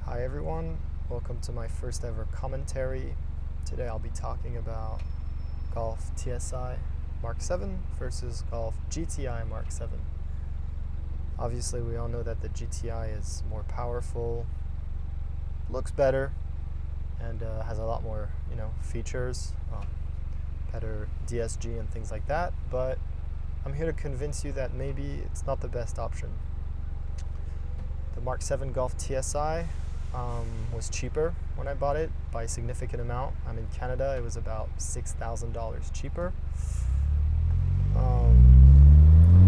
Hi everyone, welcome to my first ever commentary. Today I'll be talking about Golf TSI Mark 7 versus Golf GTI Mark 7. Obviously we all know that the GTI is more powerful, looks better, and has a lot more features, better DSG and things like that, but I'm here to convince you that maybe it's not the best option. The Mark 7 Golf TSI was cheaper when I bought it by a significant amount. I'm in Canada, it was about $6,000 cheaper.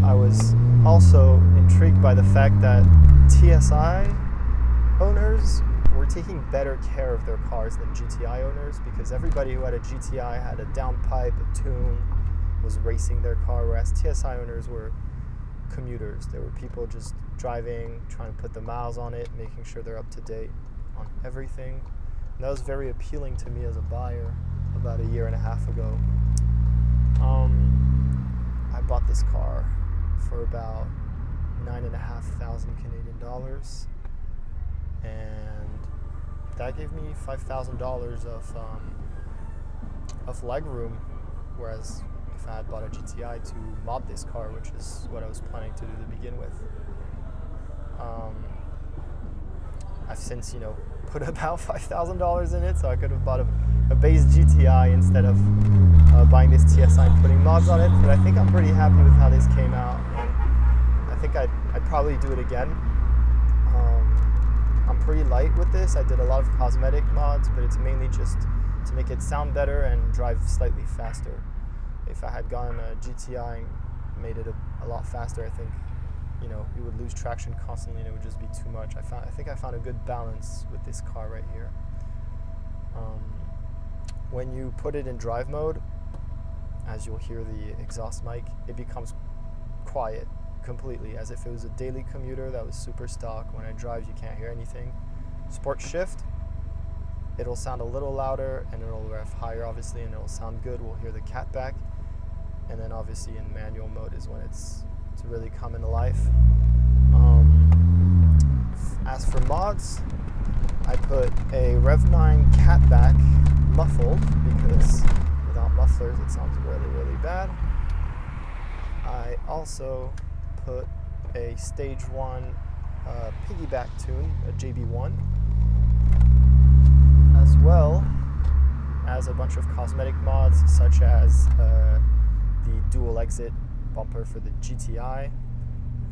I was also intrigued by the fact that TSI owners were taking better care of their cars than GTI owners, because everybody who had a GTI had a downpipe, a tune, was racing their car, whereas TSI owners were commuters. There were people just driving, trying to put the miles on it, making sure they're up to date on everything. And that was very appealing to me as a buyer about a year and a half ago. I bought this car for about $9,500 Canadian dollars, and that gave me $5,000 of leg room, whereas if I had bought a GTI to mod this car, which is what I was planning to do to begin with. I've since, put about $5,000 in it, so I could have bought a base GTI instead of buying this TSI and putting mods on it, but I think I'm pretty happy with how this came out, and I think I'd probably do it again. I'm pretty light with this. I did a lot of cosmetic mods, but it's mainly just to make it sound better and drive slightly faster. If I had gotten a GTI and made it a lot faster, I think, you would lose traction constantly and it would just be too much. I think I found a good balance with this car right here. When you put it in drive mode, as you'll hear the exhaust mic, it becomes quiet completely, as if it was a daily commuter that was super stock. When I drive, you can't hear anything. Sport shift, it'll sound a little louder and it'll rev higher, obviously, and it'll sound good. We'll hear the cat back. And then obviously in manual mode is when it's really coming to life. As for mods, I put a Rev9 catback muffled, because without mufflers it sounds really, really bad. I also put a Stage 1 piggyback tune, a JB1, as well as a bunch of cosmetic mods, such as the dual exit bumper for the GTI,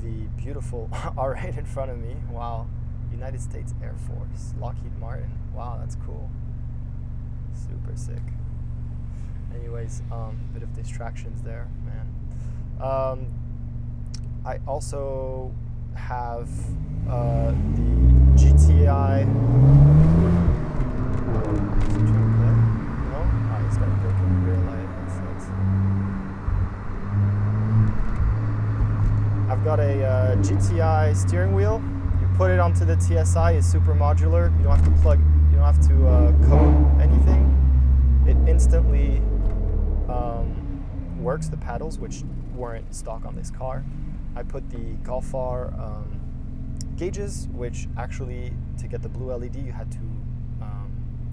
the beautiful R8 in front of me, wow, United States Air Force, Lockheed Martin, wow, that's cool, super sick. Anyways, bit of distractions there, man. I also have the GTI. It started breaking the rear light. I've got a GTI steering wheel. You put it onto the TSI. It's super modular. You don't have to plug. You don't have to code anything. It instantly works the paddles, which weren't stock on this car. I put the Golf R gauges, which actually, to get the blue LED, you had to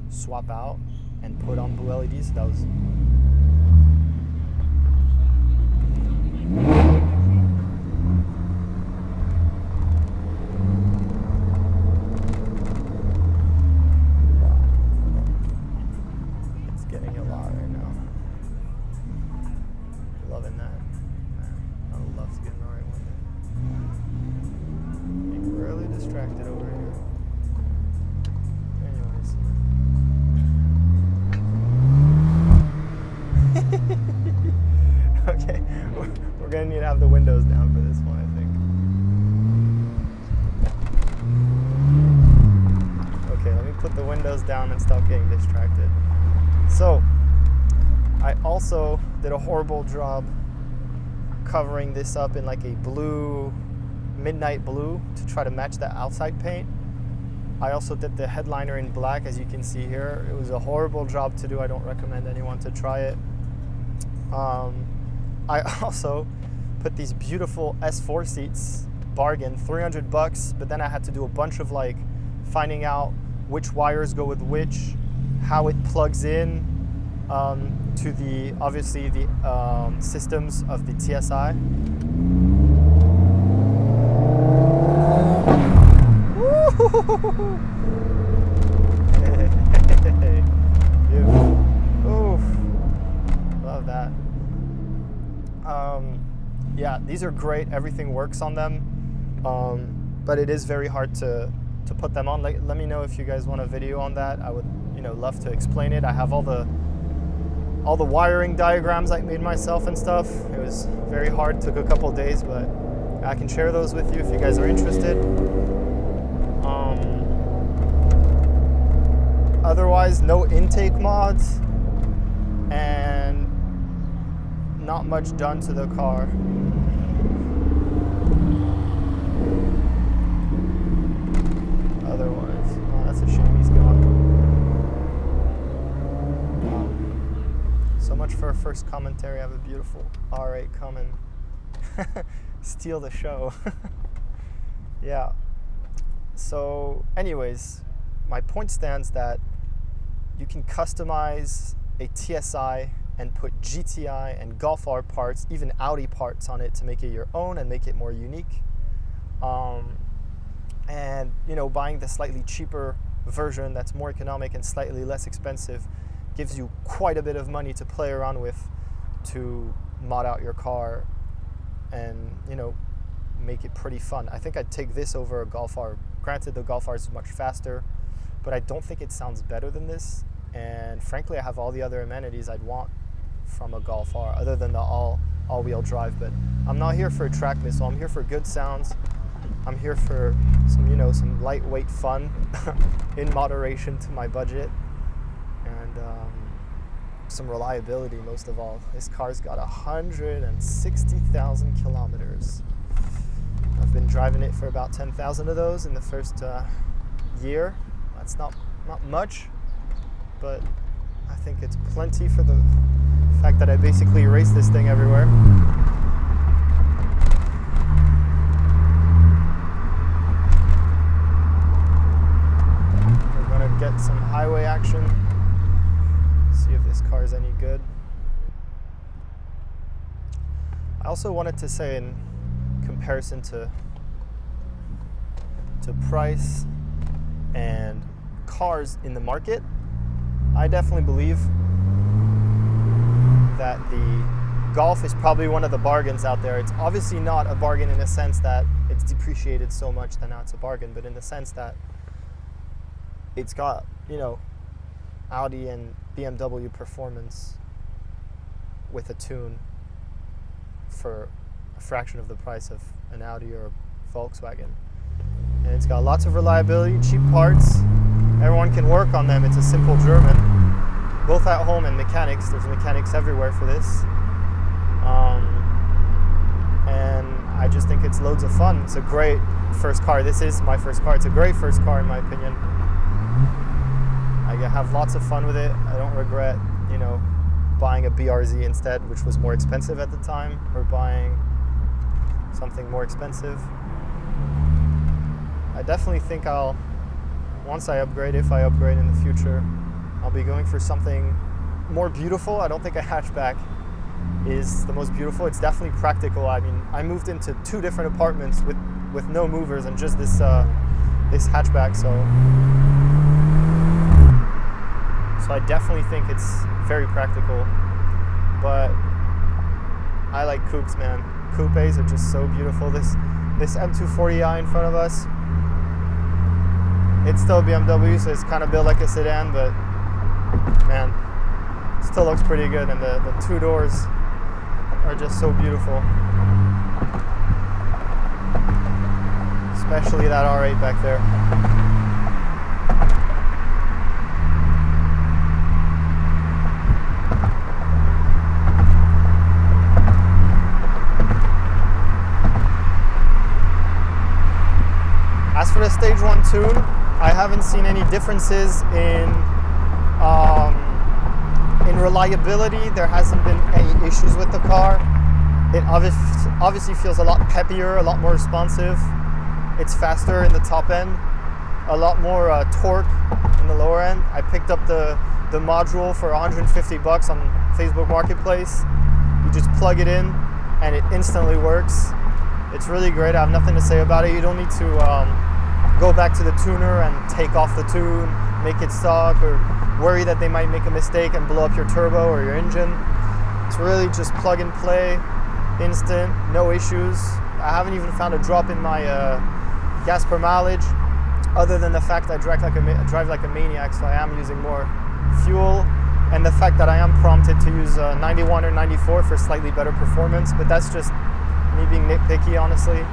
swap out and put on blue LEDs. So that was it's getting a lot right now. Loving that. Man, I would love to get an R8 one day. Being really distracted over here. Okay, we're gonna need to have the windows down for this one, I think. Okay, let me put the windows down and stop getting distracted. So, I also did a horrible job covering this up in like a blue, midnight blue, to try to match the outside paint. I also did the headliner in black, as you can see here. It was a horrible job to do. I don't recommend anyone to try it. I also put these beautiful S4 seats, bargain, $300, but then I had to do a bunch of like finding out which wires go with which, how it plugs in to the, obviously, the systems of the TSI. Beautiful. Oof. Love that. Yeah, these are great. Everything works on them, but it is very hard to put them on. Let me know if you guys want a video on that. I would, love to explain it. I have all the wiring diagrams I made myself and stuff. It was very hard. Took a couple days, but I can share those with you if you guys are interested. Otherwise, no intake mods and not much done to the car. Otherwise, oh, that's a shame he's gone. So much for our first commentary. I have a beautiful R8 coming. Steal the show. Yeah. So anyways, my point stands that you can customize a TSI and put GTI and Golf R parts, even Audi parts on it to make it your own and make it more unique. And buying the slightly cheaper version that's more economic and slightly less expensive gives you quite a bit of money to play around with to mod out your car and make it pretty fun. I think I'd take this over a Golf R. Granted, the Golf R is much faster, but I don't think it sounds better than this. And frankly, I have all the other amenities I'd want from a Golf R, other than the all-wheel drive. But I'm not here for track missile. I'm here for good sounds. I'm here for some, some lightweight fun in moderation to my budget, and some reliability most of all. This car's got 160,000 kilometers. I've been driving it for about 10,000 of those in the first year. That's not much, but I think it's plenty for the fact that I basically race this thing everywhere. We're gonna get some highway action, see if this car is any good. I also wanted to say, in comparison to price and cars in the market, I definitely believe that the Golf is probably one of the bargains out there. It's obviously not a bargain in the sense that it's depreciated so much that now it's a bargain, but in the sense that it's got, Audi and BMW performance with a tune for a fraction of the price of an Audi or a Volkswagen. And it's got lots of reliability, cheap parts. Everyone can work on them. It's a simple German, both at home and mechanics. There's mechanics everywhere for this. And I just think it's loads of fun. It's a great first car. This is my first car. It's a great first car in my opinion. I have lots of fun with it. I don't regret, buying a BRZ instead, which was more expensive at the time, or buying something more expensive. I definitely think once I upgrade, if I upgrade in the future, I'll be going for something more beautiful. I don't think a hatchback is the most beautiful. It's definitely practical. I mean, I moved into 2 different apartments with no movers and just this hatchback, so I definitely think it's very practical. But I like coupes, man. Coupes are just so beautiful. This M240i in front of us, it's still a BMW, so it's kind of built like a sedan, but man, it still looks pretty good, and the 2 doors are just so beautiful. Especially that R8 back there. As for the Stage 1 tune, I haven't seen any differences in reliability. There hasn't been any issues with the car. It obviously feels a lot peppier, a lot more responsive. It's faster in the top end. a lot more torque in the lower end. I picked up the module for 150 bucks on Facebook Marketplace. You just plug it in and it instantly works. It's really great. I have nothing to say about it. You don't need to go back to the tuner and take off the tune, make it stock, or worry that they might make a mistake and blow up your turbo or your engine. It's really just plug and play, instant, no issues. I haven't even found a drop in my gas per mileage, other than the fact I drive like a maniac, so I am using more fuel, and the fact that I am prompted to use 91 or 94 for slightly better performance, but that's just me being nitpicky, honestly.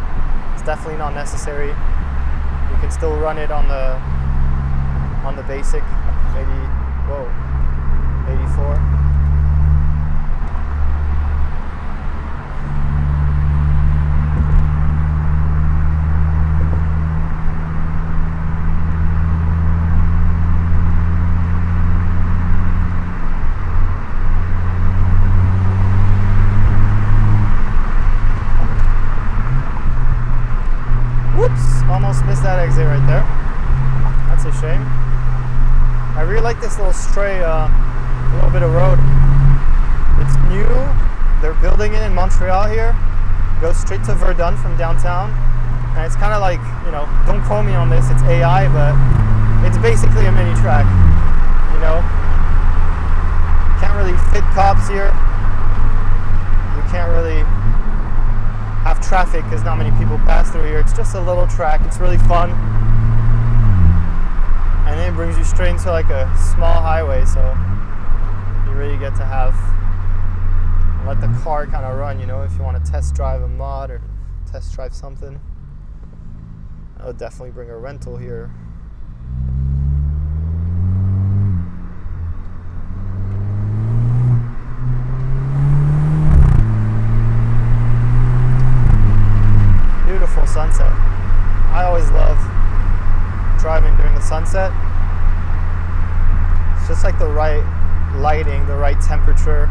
It's definitely not necessary. You can still run it on the basic, 84. Almost missed that exit right there. That's a shame. I really like this little stray little bit of road. It's new. They're building it in Montreal here. Goes straight to Verdun from downtown. And it's kind of like, you know, don't quote me on this, it's AI, but it's basically a mini track. You know? Can't really fit cops here. You can't really have traffic because not many people pass through here. It's just a little track. It's really fun, and then it brings you straight into like a small highway, so you really get to let the car kind of run, you know, if you want to test drive a mod or test drive something. I would definitely bring a rental here. Beautiful sunset. I always love driving during the sunset. It's just like the right lighting, the right temperature.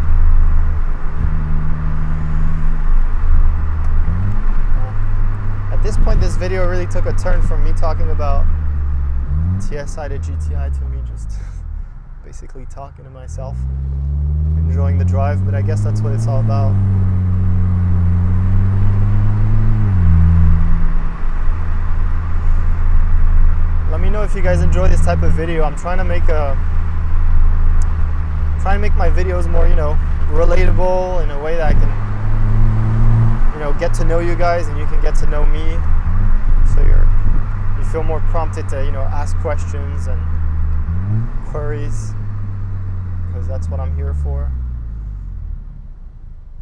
At this point, this video really took a turn from me talking about TSI to GTI to me just basically talking to myself, enjoying the drive, but I guess that's what it's all about. Let me know if you guys enjoy this type of video. I'm trying to make my videos more, you know, relatable in a way that I can, you know, get to know you guys and you can get to know me. So you feel more prompted to, you know, ask questions and queries, because that's what I'm here for.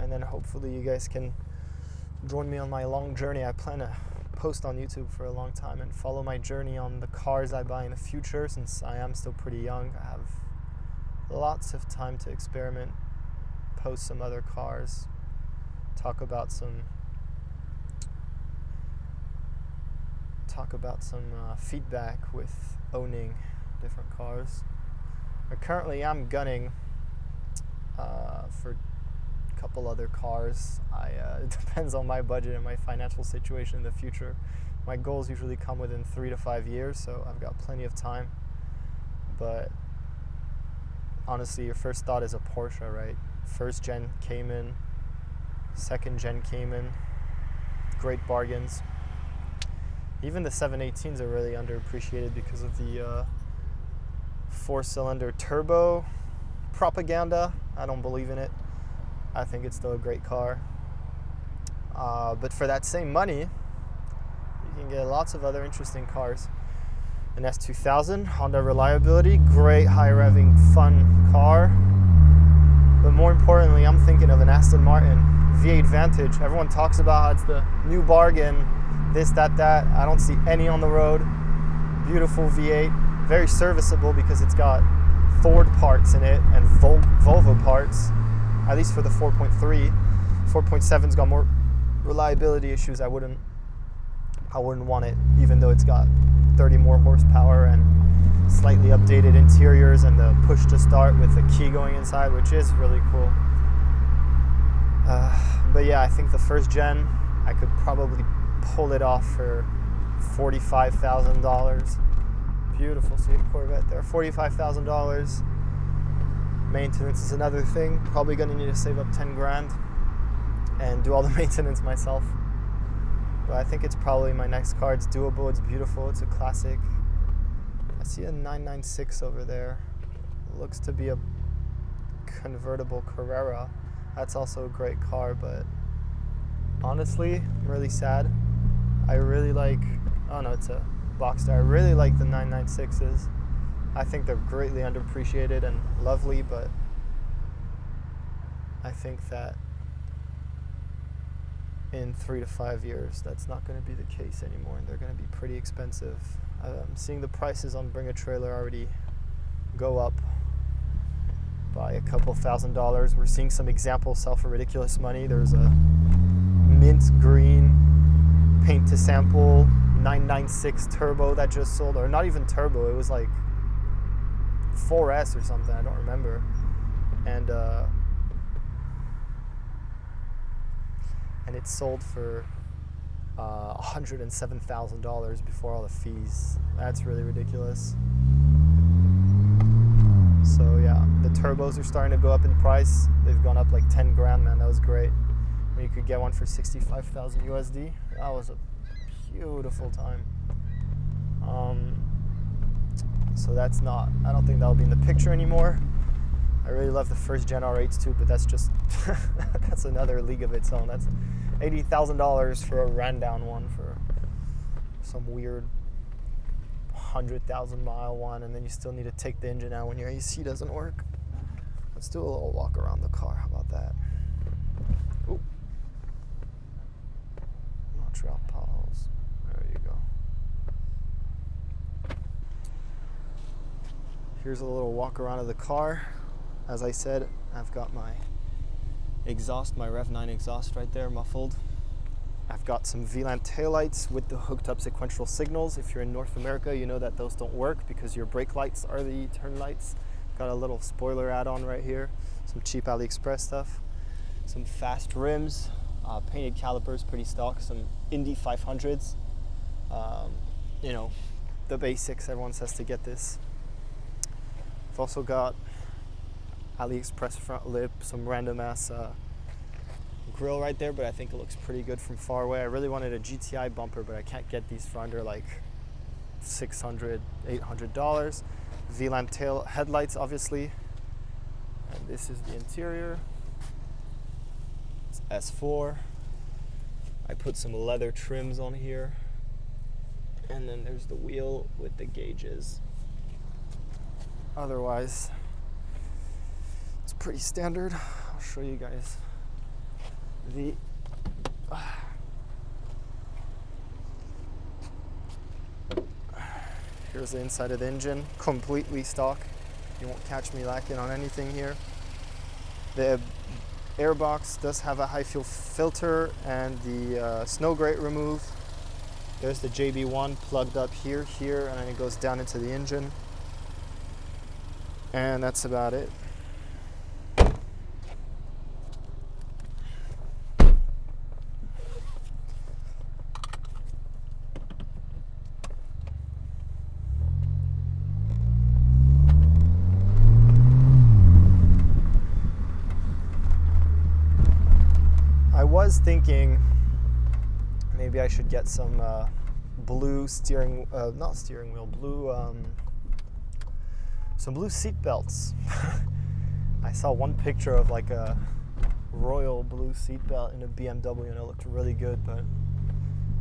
And then hopefully you guys can join me on my long journey. I plan to post on YouTube for a long time and follow my journey on the cars I buy in the future, since I am still pretty young. I have lots of time to experiment, post some other cars, talk about some feedback with owning different cars. Currently I'm gunning for a couple other cars. It depends on my budget and my financial situation in the future. My goals usually come within 3 to 5 years, so I've got plenty of time. But honestly, your first thought is a Porsche, right? First gen Cayman, second gen Cayman, great bargains. Even the 718s are really underappreciated because of the 4-cylinder turbo propaganda. I don't believe in it. I think it's still a great car. But for that same money, you can get lots of other interesting cars. An S2000, Honda reliability, great high revving, fun car. But more importantly, I'm thinking of an Aston Martin V8 Vantage. Everyone talks about how it's the new bargain, this, that. I don't see any on the road. Beautiful V8, very serviceable because it's got Ford parts in it and Volvo parts, at least for the 4.3. 4.7's got more reliability issues. I wouldn't want it, even though it's got 30 more horsepower and slightly updated interiors and the push to start with the key going inside, which is really cool. But yeah, I think the first gen, I could probably pull it off for $45,000. Beautiful Corvette there, $45,000. Maintenance is another thing. Probably gonna need to save up 10 grand and do all the maintenance myself. But I think it's probably my next car. It's doable, it's beautiful, it's a classic. I see a 996 over there. It looks to be a convertible Carrera. That's also a great car, but honestly, I'm really sad. I really like, oh no, it's a Boxster. I really like the 996s. I think they're greatly underappreciated and lovely, but I think that in 3 to 5 years, that's not going to be the case anymore, and they're going to be pretty expensive. I'm seeing the prices on Bring a Trailer already go up by a couple $1,000s. We're seeing some examples sell for ridiculous money. There's a mint green paint to sample 996 turbo that just sold, or not even turbo, it was like 4S or something, I don't remember. And it sold for $107,000 before all the fees. That's really ridiculous. So yeah, the turbos are starting to go up in price. They've gone up like 10 grand, man. That was great. When you could get one for 65,000 USD. That was a beautiful time. So that's not, I don't think that'll be in the picture anymore. I really love the first gen R8s too, but that's just, that's another league of its own. That's $80,000 for a rundown one, for some weird 100,000 mile one, and then you still need to take the engine out when your AC doesn't work. Let's do a little walk around the car. How about that? Ooh. Montreal potholes. There you go. Here's a little walk around of the car. As I said, I've got my exhaust, my Rev9 exhaust right there muffled. I've got some VLAN taillights with the hooked up sequential signals. If you're in North America, you know that those don't work because your brake lights are the turn lights. Got a little spoiler add-on right here. Some cheap AliExpress stuff. Some fast rims, painted calipers, pretty stock. Some Indy 500s. You know, the basics, everyone says to get this. I've also got AliExpress front lip, some random ass grill right there, but I think it looks pretty good from far away. I really wanted a GTI bumper, but I can't get these for under like $600, $800. VLAN tail headlights, obviously. And this is the interior. It's S4. I put some leather trims on here. And then there's the wheel with the gauges. Otherwise, it's pretty standard. I'll show you guys the here's the inside of the engine, completely stock. You won't catch me lacking on anything here. The airbox does have a high fuel filter and the snow grate removed. There's the JB1 plugged up here, and then it goes down into the engine. And that's about it. I was thinking maybe I should get some blue steering, not steering wheel, blue, some blue seat belts. I saw one picture of like a royal blue seat belt in a BMW and it looked really good, but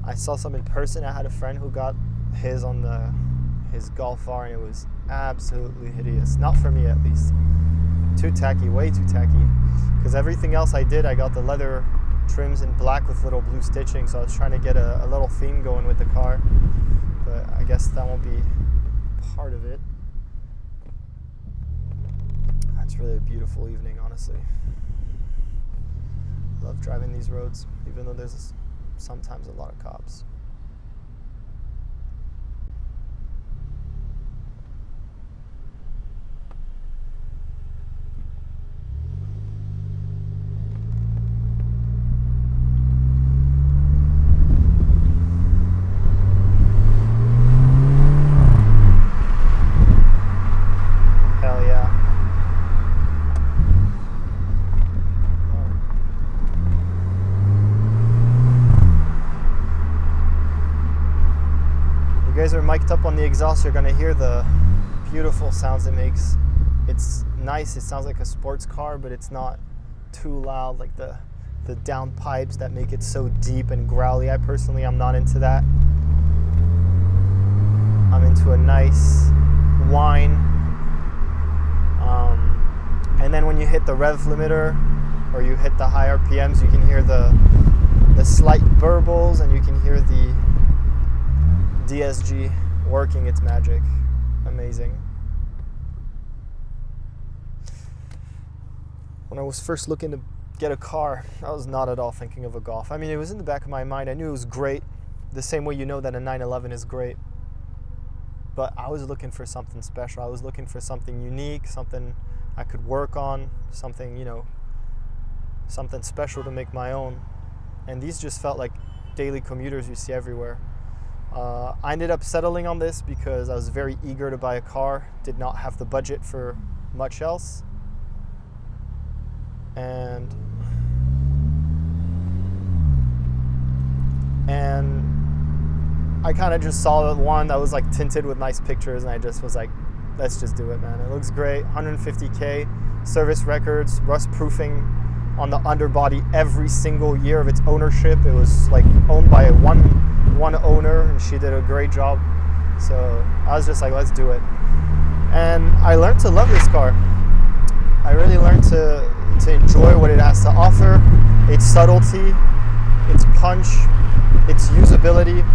I saw some in person. I had a friend who got his on his Golf R and it was absolutely hideous. Not for me at least. Too tacky, way too tacky. Because everything else I did, I got the leather trims in black with little blue stitching, so I was trying to get a little theme going with the car, but I guess that won't be part of it. It's really a beautiful evening, honestly. Love driving these roads, even though there's sometimes a lot of cops. mic'd up on the exhaust, you're gonna hear the beautiful sounds it makes. It's nice, it sounds like a sports car, but it's not too loud, like the down pipes that make it so deep and growly. I personally am not into that. I'm into a nice whine. And then when you hit the rev limiter or you hit the high RPMs, you can hear the slight burbles, and you can hear the DSG working its magic. Amazing. When I was first looking to get a car, I was not at all thinking of a Golf. I mean, it was in the back of my mind. I knew it was great, the same way you know that a 911 is great. But I was looking for something special. I was looking for something unique, something I could work on, something, you know, something special to make my own. And these just felt like daily commuters you see everywhere. I ended up settling on this because I was very eager to buy a car, did not have the budget for much else. And I kind of just saw the one that was like tinted with nice pictures, and I just was like, let's just do it, man. It looks great. 150K, service records, rust proofing on the underbody every single year of its ownership. It was like owned by one owner, and she did a great job. So I was just like, let's do it. And I learned to love this car. I really learned to enjoy what it has to offer, its subtlety, its punch, its usability.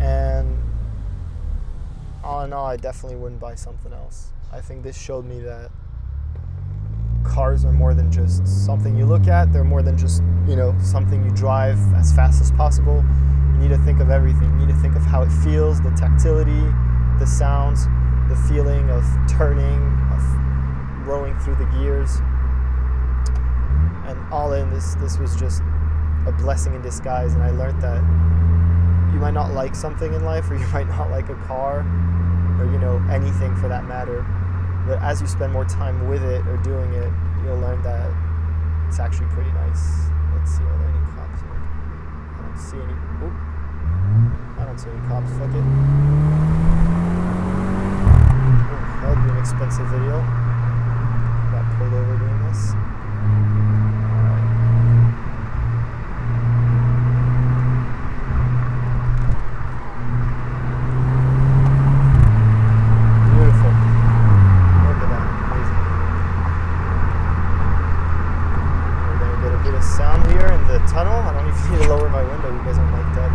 And all in all, I definitely wouldn't buy something else. I think this showed me that cars are more than just something you look at. They're more than just, you know, something you drive as fast as possible. You need to think of everything. You need to think of how it feels, the tactility, the sounds, the feeling of turning, of rowing through the gears. And all in, this was just a blessing in disguise. And I learned that you might not like something in life, or you might not like a car, or, you know, anything for that matter. But as you spend more time with it or doing it, you'll learn that it's actually pretty nice. Let's see, are there any cops here? I don't see any. Oop. I don't see any cops. Fuck it. That would be an expensive video. Got pulled over doing this. Alright. Beautiful. Look at that. Amazing. We're going to get a bit of sound here in the tunnel. I don't even need to lower my window. You guys are mic'd up.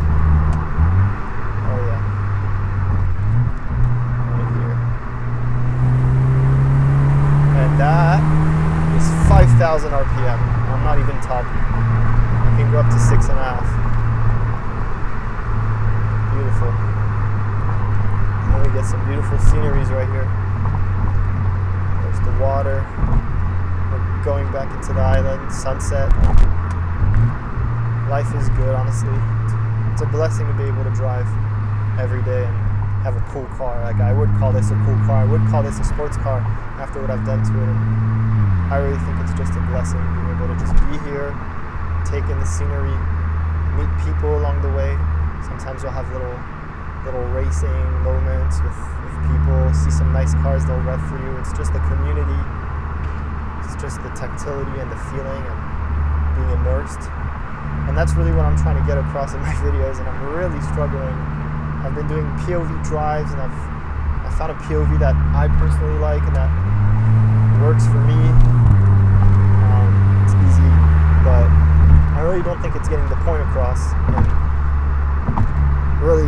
Oh yeah. Right here. And that is 5,000 RPM. I'm not even talking. I can go up to 6.5. Beautiful. And then we get some beautiful sceneries right here. There's the water. We're going back into the island. Sunset. Life is good, honestly. It's a blessing to be able to drive every day and have a cool car. Like, I would call this a cool car. I would call this a sports car after what I've done to it. And I really think it's just a blessing being able to just be here, take in the scenery, meet people along the way. Sometimes you'll have little racing moments with people, see some nice cars they'll rev for you. It's just the community. It's just the tactility and the feeling and being immersed. And that's really what I'm trying to get across in my videos, and I'm really struggling. I've been doing POV drives, and I've found a POV that I personally like and that works for me. It's easy, but I really don't think it's getting the point across, and really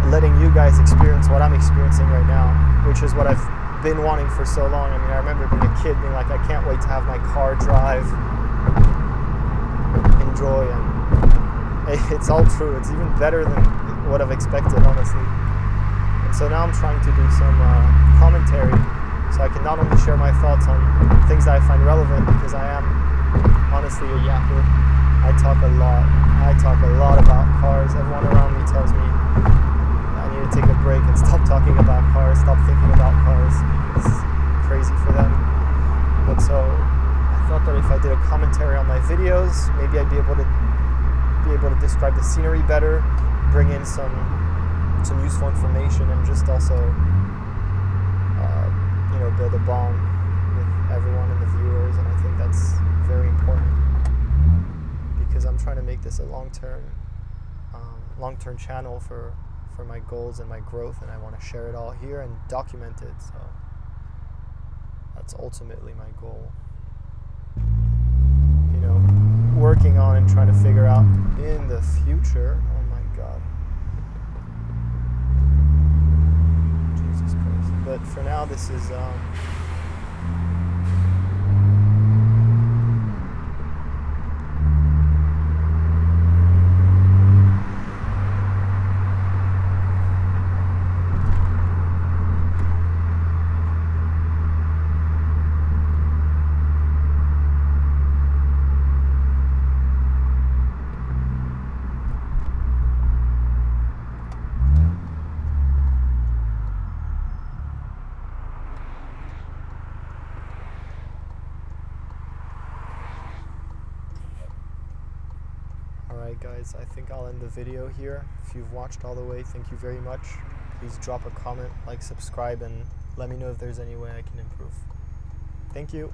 letting you guys experience what I'm experiencing right now, which is what I've been wanting for so long. I mean, I remember being a kid being like, I can't wait to have my car drive, enjoy, and it's all true. It's even better than what I've expected, honestly. And so now I'm trying to do some commentary, so I can not only share my thoughts on things that I find relevant, because I am honestly a yapper. I talk a lot. I talk a lot about cars. Everyone around me tells me I need to take a break and stop talking about cars, stop thinking about cars, because it's crazy for them. But so I thought that if I did a commentary on my videos, maybe I'd be able to describe the scenery better, bring in some useful information, and just also build a bond with everyone and the viewers. And I think that's very important, because I'm trying to make this a long-term channel for my goals and my growth, and I want to share it all here and document it. So that's ultimately my goal. Working on and trying to figure out in the future. Oh my God. Jesus Christ. But for now, this is Alright guys, I think I'll end the video here. If you've watched all the way, thank you very much. Please drop a comment, like, subscribe, and let me know if there's any way I can improve. Thank you.